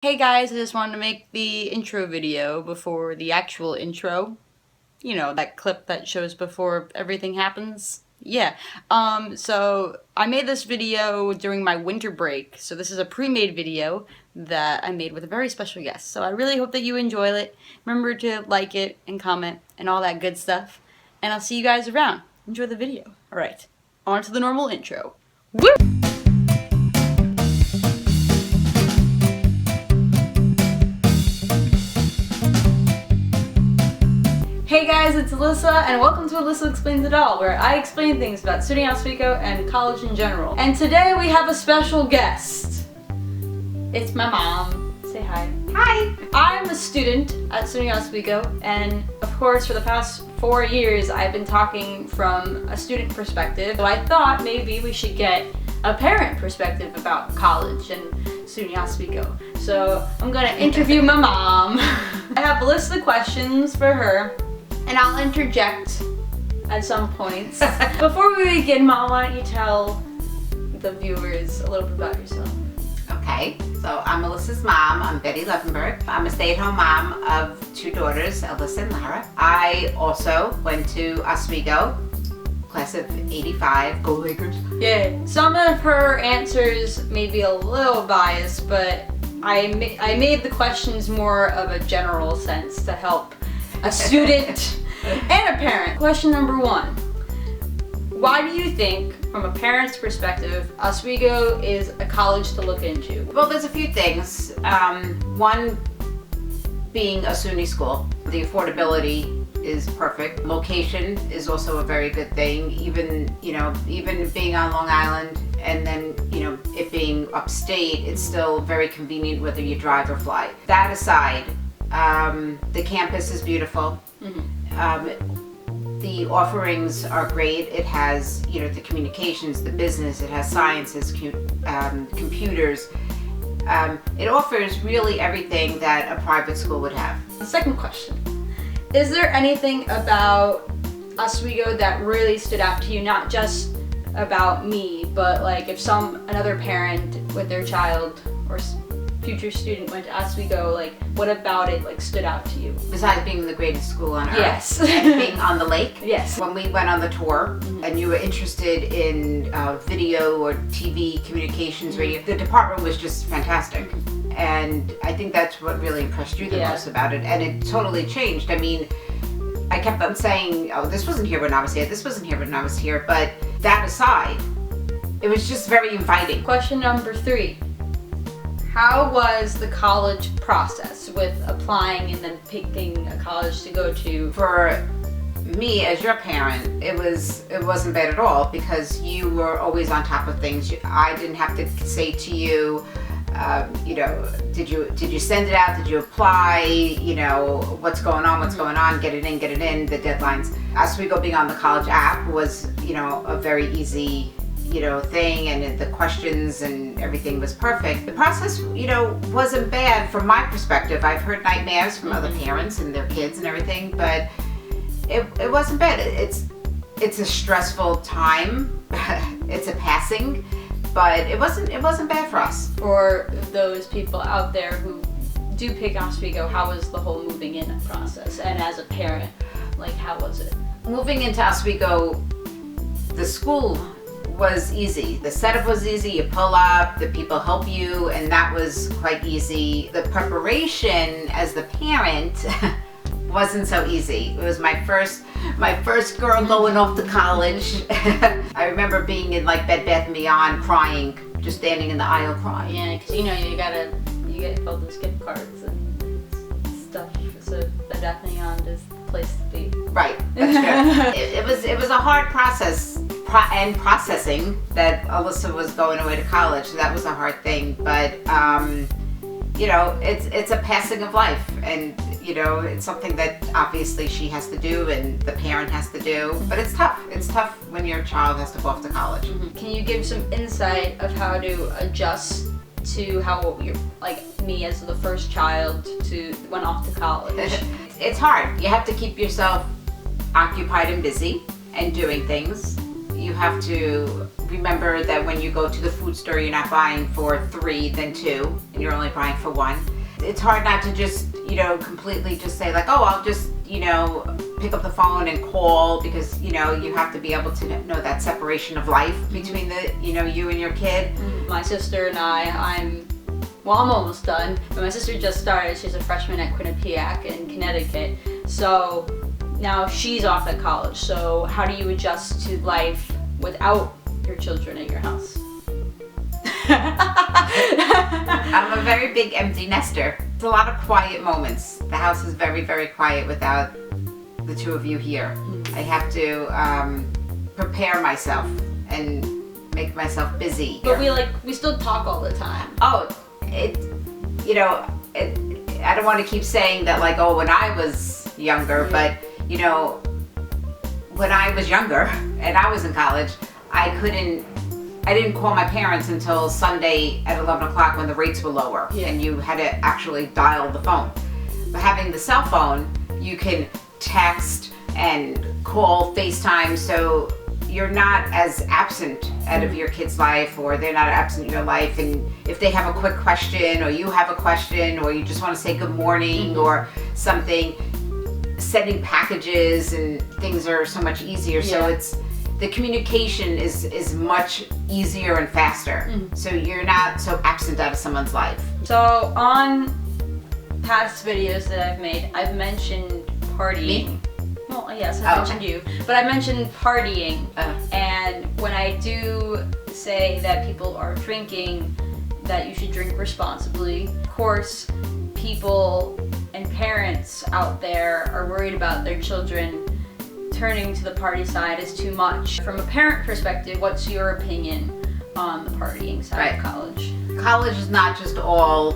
Hey guys, I just wanted to make the intro video before the actual intro. You know, that clip that shows before everything happens. Yeah. So I made this video during my winter break. So this is a pre-made video that I made with a very special guest. So I really hope that you enjoy it. Remember to like it and comment and all that good stuff. And I'll see you guys around. Enjoy the video. Alright, on to the normal intro. Woo! Hey guys, it's Alyssa, and welcome to Alyssa Explains It All, where I explain things about SUNY Oswego and college in general. And today we have a special guest. It's my mom. Say hi. Hi! I'm a student at SUNY Oswego, and of course for the past 4 years I've been talking from a student perspective. So I thought maybe we should get a parent perspective about college and SUNY Oswego. So I'm gonna interview my mom. I have a list of questions for her, and I'll interject at some points. Before we begin, Mom, why don't you tell the viewers a little bit about yourself? Okay, so I'm Alyssa's mom. I'm Betty Levenberg. I'm a stay-at-home mom of 2 daughters, Alyssa and Lara. I also went to Oswego, class of 85. Go Lakers! Yeah, some of her answers may be a little biased, but I made the questions more of a general sense to help a student and a parent. Question number 1. Why do you think, from a parent's perspective, Oswego is a college to look into? Well, there's a few things. One being a SUNY school. The affordability is perfect. Location is also a very good thing. Even being on Long Island and then, it being upstate, it's still very convenient whether you drive or fly. That aside, the campus is beautiful. The offerings are great. It has, the communications, the business, it has sciences, computers. It offers really everything that a private school would have. The second question. Is there anything about Oswego that really stood out to you, not just about me, but like if another parent with their child or future student went to Oswego, like what about it stood out to you? Besides being the greatest school on earth. Yes. And being on the lake. Yes. When we went on the tour and you were interested in video or TV communications, radio, the department was just fantastic. And I think that's what really impressed you the most about it. And it totally changed. I mean, I kept on saying, oh, this wasn't here when I was here, this wasn't here when I was here. But that aside, it was just very inviting. Question number 3. How was the college process with applying and then picking a college to go to? For me, as your parent, it wasn't bad at all because you were always on top of things. I didn't have to say to you, did you send it out? Did you apply? What's going on? Get it in, the deadlines. Oswego being on the college app was, a very easy thing, and the questions and everything was perfect. The process, wasn't bad from my perspective. I've heard nightmares from other parents and their kids and everything, but it wasn't bad. It's a stressful time. It's a passing, but it wasn't bad for us. For those people out there who do pick Oswego, how was the whole moving in process? And as a parent, how was it? Moving into Oswego, the school was easy. The setup was easy. You pull up, the people help you, and that was quite easy. The preparation as the parent wasn't so easy. It was my first girl going off to college. I remember being in Bed Bath & Beyond crying, just standing in the aisle crying. Yeah, because you get all those gift cards and stuff. So Bed Bath & Beyond is the place to be. Right, that's true. It was a hard process and processing that Alyssa was going away to college. So that was a hard thing, but it's a passing of life, and it's something that obviously she has to do and the parent has to do. But it's tough. It's tough when your child has to go off to college. Can you give some insight of how to adjust to how you're me as the first child went off to college? It's hard. You have to keep yourself occupied and busy and doing things. You have to remember that when you go to the food store, you're not buying for 3, then 2, and you're only buying for 1. It's hard not to just, completely just say like, oh, I'll just, pick up the phone and call, because, you have to be able to know that separation of life between the, you and your kid. My sister and I'm almost done, but my sister just started. She's a freshman at Quinnipiac in Connecticut. So now she's off at college. So how do you adjust to life without your children at your house? I'm a very big empty nester. It's a lot of quiet moments. The house is very, very quiet without the 2 of you here. I have to prepare myself and make myself busy. But we still talk all the time. Oh, I don't want to keep saying that like, oh, when I was younger, but when I was younger and I was in college, I didn't call my parents until Sunday at 11 o'clock when the rates were lower, and you had to actually dial the phone. But having the cell phone, you can text and call, FaceTime, so you're not as absent out of your kid's life, or they're not absent in your life. And if they have a quick question, or you have a question, or you just want to say good morning or something, sending packages and things are so much easier. So the communication is much easier and faster. So you're not so absent out of someone's life. So on past videos that I've made, I've mentioned partying. Me? Well, yes, I mentioned you, but I mentioned partying. And when I do say that people are drinking, that you should drink responsibly. Of course, people and parents out there are worried about their children turning to the party side is too much. From a parent perspective, what's your opinion on the partying side of college? College is not just all,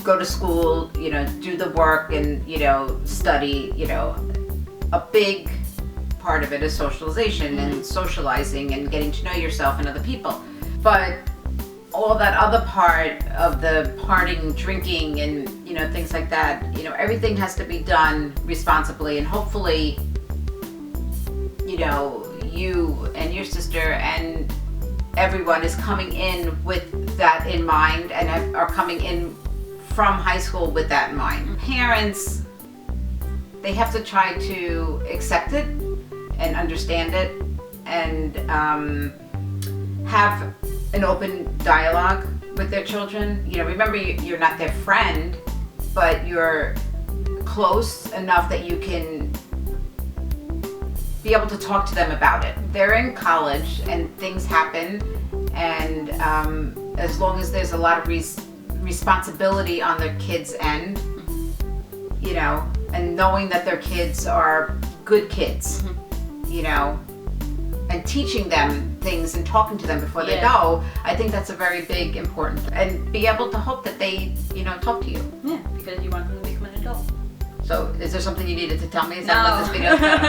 go to school, do the work and, study, a big part of it is socialization and socializing and getting to know yourself and other people. But all that other part of the partying, drinking and, things like that, everything has to be done responsibly, and hopefully, you and your sister and everyone is coming in with that in mind and are coming in from high school with that in mind. Parents, they have to try to accept it and understand it and have an open dialogue with their children. Remember, you're not their friend, but you're close enough that you can be able to talk to them about it. They're in college and things happen, and as long as there's a lot of responsibility on their kids' end, and knowing that their kids are good kids, and teaching them things and talking to them before they go, I think that's a very big important thing. And be able to hope that they, talk to you. Yeah, because you want them to become an adult. So, is there something you needed to tell me? Is No. that what this video is about?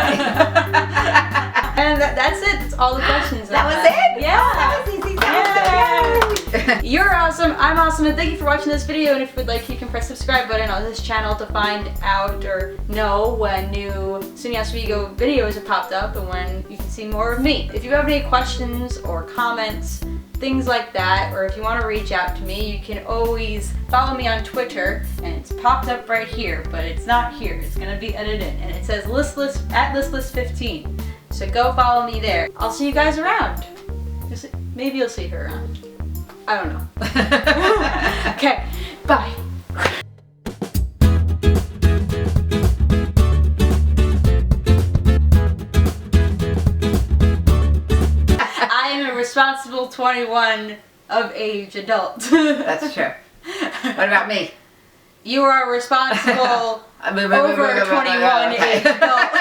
And that's it. That's all the questions. That was it? Yeah. Oh, that was easy. That was You're awesome. I'm awesome. And thank you for watching this video. And if you would like, you can press the subscribe button on this channel to find out or know when new SUNY Oswego videos have popped up and when you can see more of me. If you have any questions or comments, things like that, or if you want to reach out to me, you can always follow me on Twitter, and it's popped up right here, but it's not here. It's going to be edited, and it says listless@listless15. So go follow me there. I'll see you guys around. Maybe you'll see her around. I don't know. Okay, bye. I am a responsible 21 of age adult. That's true. What about me? You are a responsible over 21 age adult.